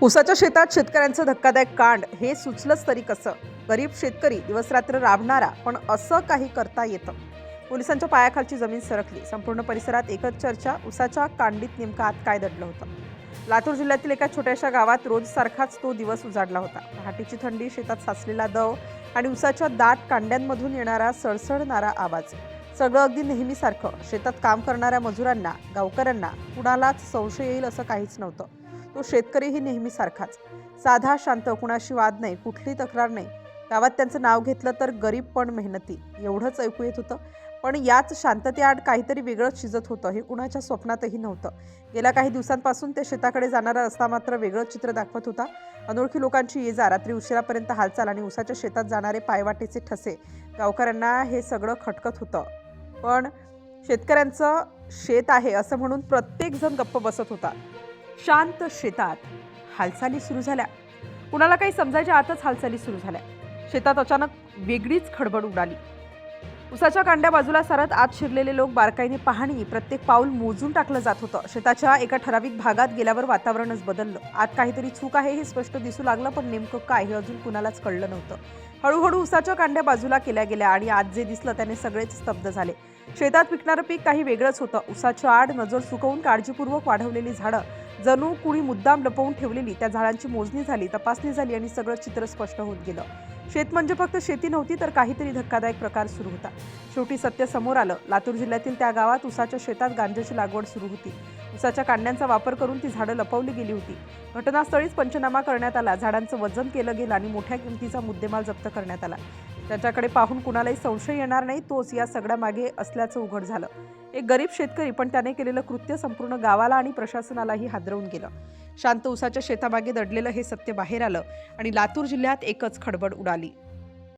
ऊसाच्या शेतात शेतकऱ्यांचं धक्कादायक कांड हे सुचलंच तरी कसं. गरीब शेतकरी दिवसरात्र राबणारा, पण असं काही करता येतं. पोलिसांच्या पायाखालची जमीन सरकली. संपूर्ण परिसरात एकच चर्चा, ऊसाच्या कांडीत नेमकं आत काय दडलं होतं. लातूर जिल्ह्यातील एका छोट्याशा गावात रोज सारखाच तो दिवस उजाडला होता. पहाटेची थंडी, शेतात साचलेला दव आणि ऊसाच्या दाट कांड्यांमधून येणारा सळसळणारा आवाज, सगळं अगदी नेहमीसारखं. शेतात काम करणाऱ्या मजुरांना, गावकऱ्यांना कुणालाच संशय येईल असं काहीच नव्हतं. तो शेतकरीही नेहमीसारखाच साधा, शांत, कुणाशी वाद नाही, कुठली तक्रार नाही. गावात त्यांचं नाव घेतलं तर गरीब पण मेहनती, एवढंच ऐकू येत होतं. पण याच शांततेआड काहीतरी वेगळंच शिजत होतं. हे कुणाच्या स्वप्नातही नव्हतं. गेल्या काही दिवसांपासून ते शेताकडे जाणारा रस्ता मात्र वेगळंच चित्र दाखवत होता. अनोळखी लोकांची ये जा, रात्री उशिरापर्यंत हालचाल आणि ऊसाच्या शेतात जाणारे पायवाटेचे ठसे. गावकऱ्यांना हे सगळं खटकत होतं. पण शेतकऱ्यांचं शेत आहे असं म्हणून प्रत्येकजण गप्प बसत होता. शांत शेतात हालचाली सुरू झाल्या. कुणाला काही समजायच्या आतच हालचाली सुरू झाल्या. शेतात अचानक वेगळीच खडबड उडाली. उसाच्या कांड्या बाजूला सारत आत शिरलेले लोक बारकाईने पाहणी, प्रत्येक पाऊल मोजून टाकलं जात होतं. शेताच्या एका ठराविक भागात गेल्यावर वातावरणच बदललं. आत काहीतरी चूक आहे हे स्पष्ट दिसू लागलं, पण नेमकं काय हे अजून कुणालाच कळलं नव्हतं. हळूहळू उसाच्या कांड्या बाजूला केल्या गेल्या आणि आत जे दिसलं त्याने सगळेच स्तब्ध झाले. शेतात पिकणारं पीक काही वेगळंच होतं. उसाच्या आड नजर चुकवून काळजीपूर्वक वाढवलेली झाडं, जणू कुणी मुद्दाम लपवून ठेवलेली. त्या झाडांची मोजणी झाली, तपासणी झाली आणि सगळं चित्र स्पष्ट होत गेलं. शेत म्हणजे फक्त शेती नव्हती, तर काहीतरी धक्कादायक प्रकार सुरू होता. शेवटी सत्य समोर आलं. लातूर जिल्ह्यातील त्या गावात उसाच्या शेतात गांजाची लागवड सुरू होती. उसाच्या कांड्यांचा वापर करून ती झाडं लपवली गेली होती. घटनास्थळीच पंचनामा करण्यात आला. झाडांचं वजन केलं गेलं आणि मोठ्या किमतीचा मुद्देमाल जप्त करण्यात आला. त्याच्याकडे पाहून कुणालाही संशय येणार नाही, तोच या सगळ्यामागे असल्याचं उघड झालं. एक गरीब शेतकरी, पण त्याने केलेलं कृत्य संपूर्ण गावाला आणि प्रशासनालाही हादरवून गेलं. शांत उसाच्या शेतामागे दडलेलं हे सत्य बाहेर आलं आणि लातूर जिल्ह्यात एकच खडबड उडाली.